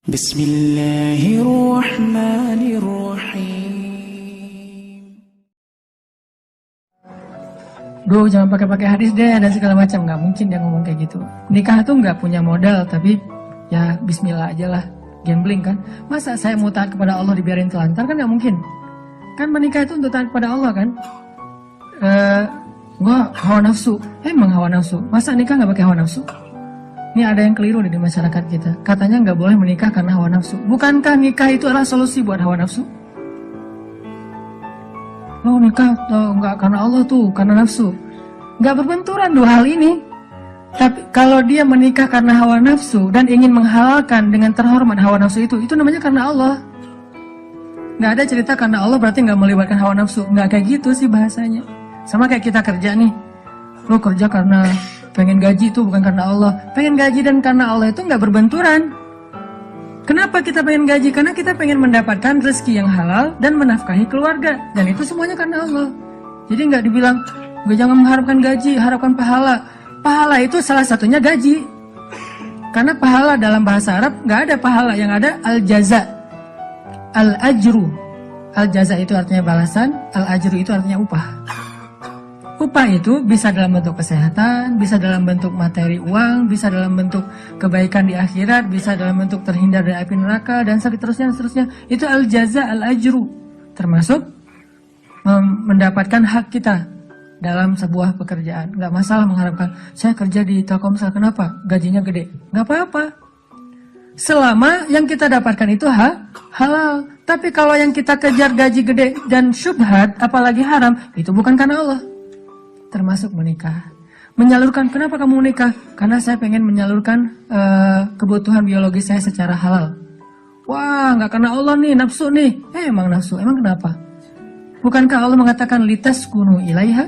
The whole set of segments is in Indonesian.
Bismillahirrahmanirrahim. Duh, jangan pakai hadis deh dan segala macam. Nggak mungkin dia ngomong kayak gitu. Nikah tuh nggak punya modal, tapi ya bismillah aja lah. Gambling kan. Masa saya mau taat kepada Allah dibiarin telantar kan nggak mungkin. Kan menikah itu untuk taat kepada Allah kan. Gua hawa nafsu. Emang hawa nafsu. Masa nikah nggak pakai hawa nafsu? Ini ada yang keliru di masyarakat kita. Katanya nggak boleh menikah karena hawa nafsu. Bukankah nikah itu adalah solusi buat hawa nafsu? Lo nikah nggak karena Allah tuh, karena nafsu. Nggak berbenturan dua hal ini. Tapi kalau dia menikah karena hawa nafsu dan ingin menghalalkan dengan terhormat hawa nafsu itu namanya karena Allah. Nggak ada cerita karena Allah berarti nggak melibatkan hawa nafsu. Nggak kayak gitu sih bahasanya. Sama kayak kita kerja nih. Lo kerja karena pengen gaji itu bukan karena Allah. Pengen gaji dan karena Allah itu nggak berbenturan. Kenapa kita pengen gaji? Karena kita pengen mendapatkan rezeki yang halal dan menafkahi keluarga. Dan itu semuanya karena Allah. Jadi nggak dibilang, gue jangan mengharapkan gaji, harapkan pahala. Pahala itu salah satunya gaji. Karena pahala dalam bahasa Arab nggak ada pahala, yang ada al-jaza, al-ajru. Al-jaza itu artinya balasan, al-ajru itu artinya upah. Upah itu bisa dalam bentuk kesehatan, bisa dalam bentuk materi uang, bisa dalam bentuk kebaikan di akhirat, bisa dalam bentuk terhindar dari api neraka, dan seterusnya. Itu al-jaza, al-ajru. Termasuk mendapatkan hak kita dalam sebuah pekerjaan. Nggak masalah mengharapkan, saya kerja di Telkomsel, kenapa? Gajinya gede. Nggak apa-apa. Selama yang kita dapatkan itu halal. Tapi kalau yang kita kejar gaji gede dan syubhat, apalagi haram, itu bukan karena Allah. Termasuk menikah. Menyalurkan, kenapa kamu menikah? Karena saya pengen menyalurkan kebutuhan biologis saya secara halal. Wah, nggak karena Allah nih, nafsu nih. Emang nafsu, emang kenapa? Bukankah Allah mengatakan litaskunu ilaiha?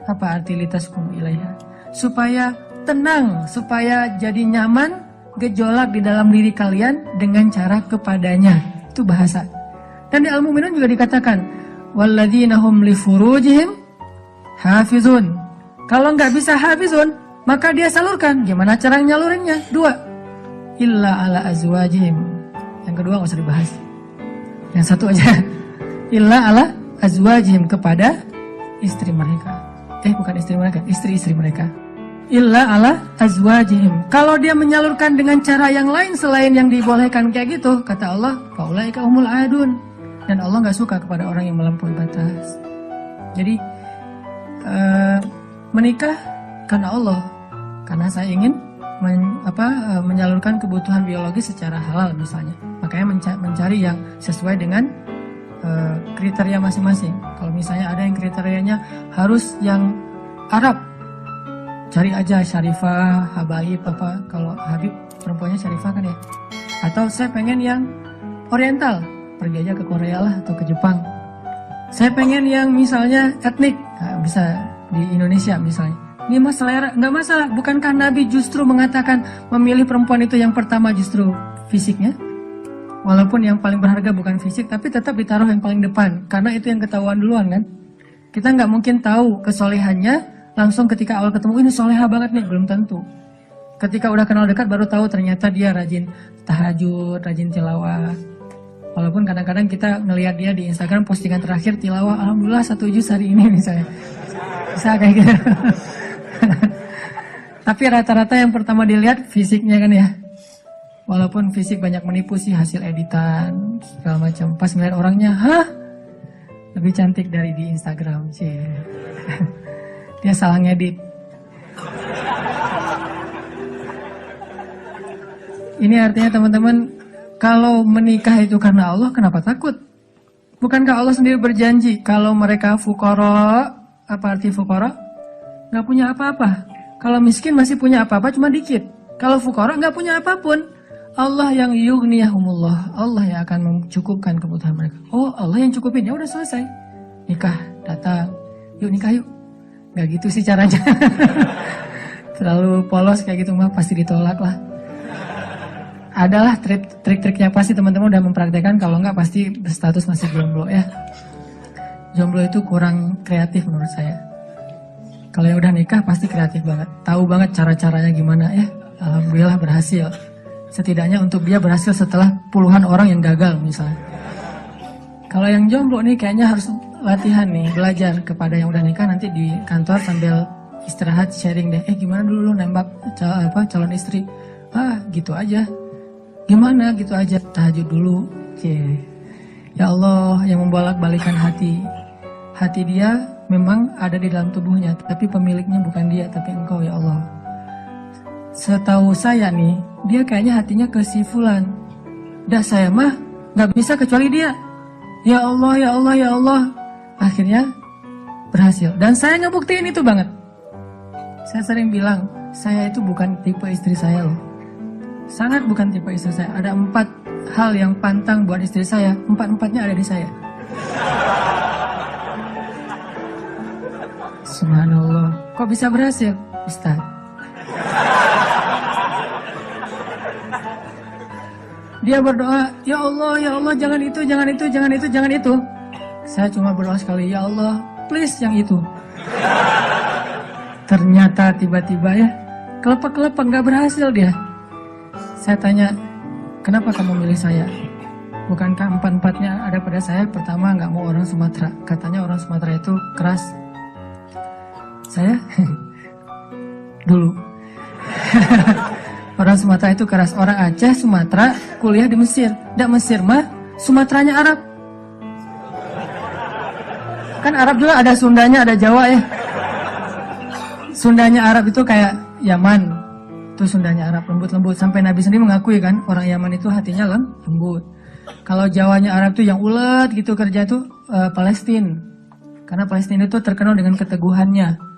Apa arti litaskunu ilaiha? Supaya tenang, supaya jadi nyaman, gejolak di dalam diri kalian dengan cara kepadanya. Itu bahasa. Dan di Al-Mu'minun juga dikatakan, walladzina hum li furujihim hafizun. Kalau nggak bisa hafizun, maka dia salurkan. Gimana cara nyalurinnya? 2. Illa ala azwajihim. Yang kedua nggak usah dibahas. Yang satu aja. Illa ala azwajihim, kepada istri mereka. Bukan istri mereka, istri-istri mereka. Illa ala azwajihim. Kalau dia menyalurkan dengan cara yang lain selain yang dibolehkan kayak gitu, kata Allah, faulaika humul adun. Dan Allah nggak suka kepada orang yang melampaui batas. Jadi menikah karena Allah, karena saya ingin menyalurkan kebutuhan biologis secara halal misalnya. Makanya mencari yang sesuai dengan kriteria masing-masing. Kalau misalnya ada yang kriterianya harus yang Arab, cari aja Syarifah, Habaib apa. Kalau Habib perempuannya Syarifah kan ya. Atau saya pengen yang Oriental, pergi aja ke Korea lah atau ke Jepang. Saya pengen yang misalnya etnik, bisa di Indonesia misalnya. Ini mas selera, nggak masalah. Bukankah Nabi justru mengatakan memilih perempuan itu yang pertama justru fisiknya? Walaupun yang paling berharga bukan fisik, tapi tetap ditaruh yang paling depan. Karena itu yang ketahuan duluan kan. Kita nggak mungkin tahu kesolehannya langsung ketika awal ketemu, ini soleha banget nih, belum tentu. Ketika udah kenal dekat baru tahu ternyata dia rajin tahajud, rajin tilawah. Walaupun kadang-kadang kita ngelihat dia di Instagram postingan terakhir tilawah, alhamdulillah 1 juz hari ini misalnya. Bisa kayak gitu. Tapi rata-rata yang pertama dilihat fisiknya kan ya. Walaupun fisik banyak menipu sih, hasil editan segala macam. Pas ngeliat orangnya, lebih cantik dari di Instagram sih. Dia salah ngedit. Ini artinya teman-teman, kalau menikah itu karena Allah, kenapa takut? Bukankah Allah sendiri berjanji kalau mereka fuqara, apa arti fuqara? Nggak punya apa-apa. Kalau miskin masih punya apa-apa, cuma dikit. Kalau fuqara nggak punya apapun. Allah yang yughniyahumullah, Allah yang akan mencukupkan kebutuhan mereka. Oh, Allah yang cukupin, ya udah selesai. Nikah, datang, yuk nikah yuk. Nggak gitu sih caranya. Terlalu polos kayak gitu mah pasti ditolak lah. Adalah trik-triknya pasti teman-teman udah mempraktekkan, kalau enggak pasti status masih jomblo ya. Jomblo itu kurang kreatif menurut saya. Kalau yang udah nikah pasti kreatif banget, tahu banget cara-caranya gimana ya. Alhamdulillah berhasil. Setidaknya untuk dia berhasil setelah puluhan orang yang gagal misalnya. Kalau yang jomblo nih kayaknya harus latihan nih, belajar kepada yang udah nikah, nanti di kantor sambil istirahat sharing deh. Gimana dulu lu nembak calon istri? Gitu aja. Gimana gitu aja, tahajud dulu. Ya Allah yang membolak-balikan hati. Hati dia memang ada di dalam tubuhnya, tapi pemiliknya bukan dia, tapi Engkau ya Allah. Setahu saya nih, dia kayaknya hatinya ke si fulan. Dah saya mah gak bisa kecuali dia. Ya Allah, ya Allah, ya Allah. Akhirnya berhasil. Dan saya ngebuktiin itu banget. Saya sering bilang, saya itu bukan tipe istri saya loh. Sangat bukan tipe istri saya. Ada 4 hal yang pantang buat istri saya. 4-4-nya ada di saya. Subhanallah. Kok bisa berhasil, Ustaz? Dia berdoa, ya Allah, jangan itu, jangan itu, jangan itu, jangan itu. Saya cuma berdoa sekali, ya Allah, please yang itu. Ternyata tiba-tiba ya, kelepek-kelepek, gak berhasil dia. Saya tanya, kenapa kamu milih saya? Bukankah 4-4-nya ada pada saya? Pertama, gak mau orang Sumatera. Katanya orang Sumatera itu keras. Saya dulu orang Sumatera itu keras. Orang Aceh, Sumatera, kuliah di Mesir. Nggak Mesir mah, Sumateranya Arab. Kan Arab juga ada Sundanya, ada Jawa ya. Sundanya Arab itu kayak Yaman. Itu Sundanya Arab, lembut-lembut. Sampai Nabi sendiri mengakui kan, orang Yaman itu hatinya lembut. Kalau Jawanya Arab itu yang ulet gitu kerja tuh Palestina. Karena Palestina itu terkenal dengan keteguhannya.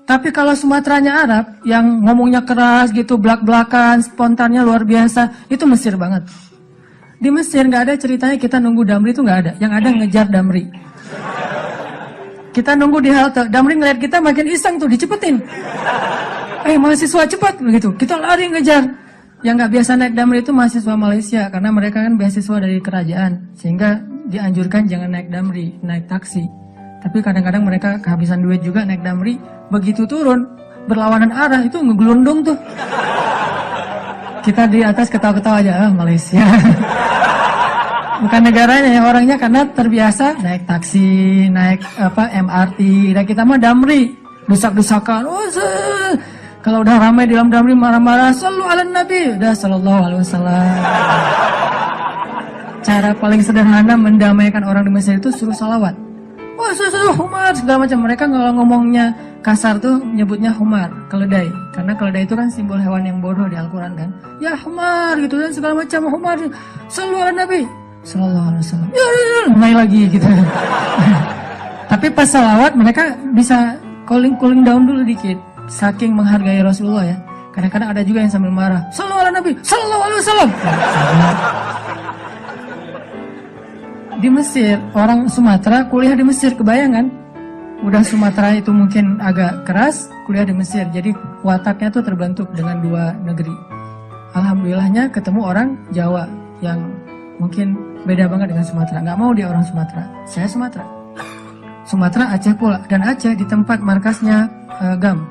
Tapi kalau Sumateranya Arab, yang ngomongnya keras gitu, belak-belakan, spontannya luar biasa, itu Mesir banget. Di Mesir nggak ada ceritanya kita nunggu Damri, itu nggak ada. Yang ada ngejar Damri. Kita nunggu di halte, Damri ngeliat kita makin iseng tuh, dicepetin. Mahasiswa cepat begitu. Kita lari ngejar. Yang nggak biasa naik Damri itu mahasiswa Malaysia, karena mereka kan beasiswa dari kerajaan, sehingga dianjurkan jangan naik Damri, naik taksi. Tapi kadang-kadang mereka kehabisan duit juga naik Damri. Begitu turun, berlawanan arah, itu ngegelundung tuh. Kita di atas ketawa-ketawa aja, Malaysia. Bukan negaranya ya, orangnya karena terbiasa naik taksi, naik MRT. Dan kita mah Damri, dusak-dusakan. Kalau udah ramai di dalam Damri marah-marah, sallu ala Nabi, udah sallallahu alaihi wasallam. Cara paling sederhana mendamaikan orang di Mesir itu suruh salawat. Humar segala macam. Mereka kalau ngomongnya kasar tuh nyebutnya humar, keledai. Karena keledai itu kan simbol hewan yang bodoh di Al-Quran kan. Ya humar gitu dan segala macam. Humar, sallu ala Nabi sallallahu alaihi wasallam. Mulai lagi gitu. Tapi pas salawat mereka bisa cooling down dulu dikit. Saking menghargai Rasulullah ya. Kadang-kadang ada juga yang sambil marah. Sallu ala Nabi sallallahu alaihi wasallam. Di Mesir, orang Sumatera kuliah di Mesir, kebayang kan? Udah Sumatera itu mungkin agak keras, kuliah di Mesir. Jadi wataknya tuh terbentuk dengan 2 negeri. Alhamdulillahnya ketemu orang Jawa yang mungkin beda banget dengan Sumatera. Nggak mau dia orang Sumatera. Saya Sumatera. Sumatera Aceh pula. Dan Aceh di tempat markasnya GAM.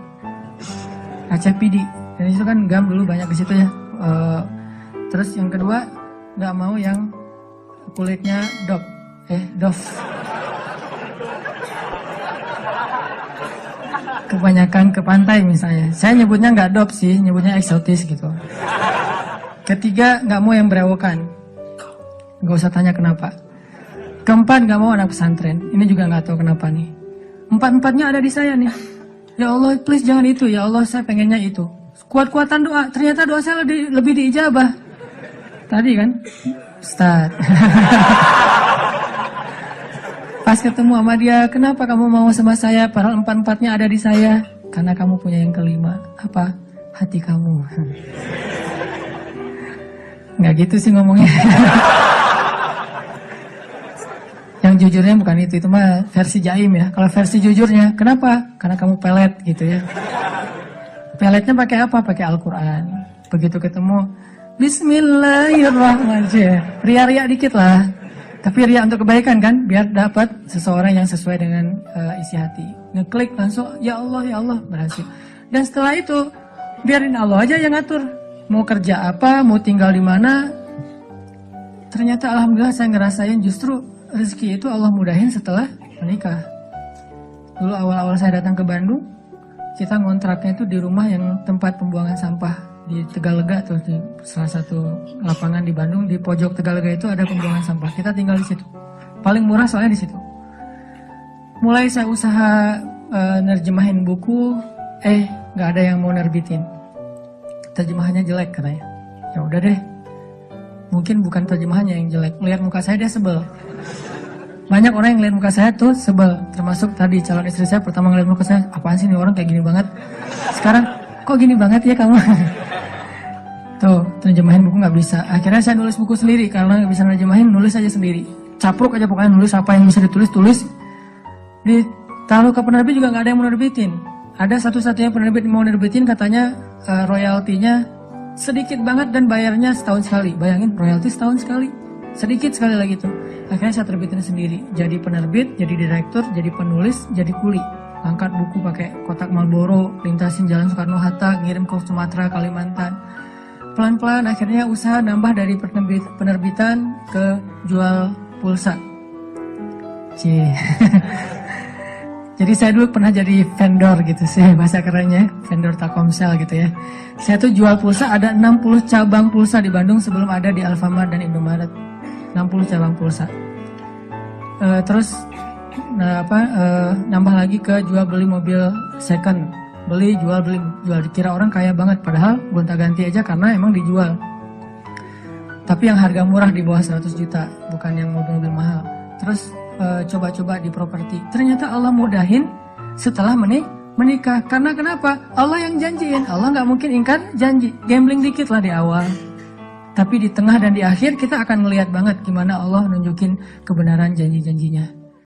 Aceh PD. Dan itu kan GAM dulu banyak di situ ya. Terus yang kedua, nggak mau yang kulitnya dof. Kebanyakan ke pantai misalnya. Saya nyebutnya nggak dop sih, nyebutnya eksotis gitu. Ketiga, nggak mau yang berewokan. Nggak usah tanya kenapa. Keempat, nggak mau anak pesantren. Ini juga nggak tahu kenapa nih. 4-4-nya ada di saya nih. Ya Allah, please jangan itu. Ya Allah, saya pengennya itu. Kuat-kuatan doa. Ternyata doa saya lebih diijabah. Tadi kan, Ustaz. Pas ketemu sama dia, kenapa kamu mau sama saya? Padahal 4-4-nya ada di saya. Karena kamu punya yang kelima. Apa? Hati kamu. Nggak gitu sih ngomongnya. Yang jujurnya bukan itu mah versi jaim ya. Kalau versi jujurnya, kenapa? Karena kamu pelet gitu ya. Peletnya pakai apa? Pakai Al-Quran. Begitu ketemu, Bismillahirrahmanirrahim. Ria-ria dikit lah. Tapi ria untuk kebaikan kan, biar dapat seseorang yang sesuai dengan isi hati. Ngeklik langsung, ya Allah, berhasil. Dan setelah itu, biarin Allah aja yang ngatur. mau kerja apa, mau tinggal di mana. Ternyata alhamdulillah saya ngerasain justru rezeki itu Allah mudahin setelah menikah. Dulu awal-awal saya datang ke Bandung, kita ngontraknya itu di rumah yang tempat pembuangan sampah di Tegalega tuh, di salah satu lapangan di Bandung, di pojok Tegalega itu ada pembuangan sampah. Kita tinggal di situ. Paling murah soalnya di situ. Mulai saya usaha nerjemahin buku, nggak ada yang mau nerbitin. Terjemahannya jelek katanya. Ya udah deh. Mungkin bukan terjemahannya yang jelek, lihat muka saya dia sebel. Banyak orang yang lihat muka saya tuh sebel, termasuk tadi calon istri saya pertama ngeliat muka saya, apaan sih nih orang kayak gini banget. Sekarang kok gini banget ya kamu? Tuh, terjemahin buku nggak bisa. Akhirnya saya nulis buku sendiri karena nggak bisa nerjemahin, nulis aja sendiri. Capruk aja pokoknya, nulis apa yang bisa tulis. Ditaruh ke penerbit juga nggak ada yang mau nerbitin. Ada satu-satunya penerbit yang mau nerbitin, katanya royaltinya sedikit banget dan bayarnya setahun sekali. Bayangin, royalti setahun sekali. Sedikit sekali lagi tuh. Akhirnya saya terbitin sendiri. Jadi penerbit, jadi direktur, jadi penulis, jadi kuli. Angkat buku pakai kotak Marlboro, lintasin jalan Soekarno-Hatta, ngirim ke Sumatera, Kalimantan. Pelan-pelan akhirnya usaha nambah dari penerbitan ke jual pulsa. Jadi saya dulu pernah jadi vendor gitu sih, bahasa kerennya, vendor Telkomsel gitu ya. Saya tuh jual pulsa, ada 60 cabang pulsa di Bandung sebelum ada di Alfamart dan Indomaret. 60 cabang pulsa. Terus nambah lagi ke jual beli mobil second. Beli, jual. Dikira orang kaya banget, padahal gonta-ganti aja karena emang dijual. Tapi yang harga murah di bawah 100 juta, bukan yang mobil-mobil mahal. Terus coba-coba di properti. Ternyata Allah mudahin setelah menikah. Karena kenapa? Allah yang janjiin. Allah nggak mungkin ingkar janji. Gambling dikit lah di awal. Tapi di tengah dan di akhir kita akan melihat banget gimana Allah nunjukin kebenaran janji-janjinya.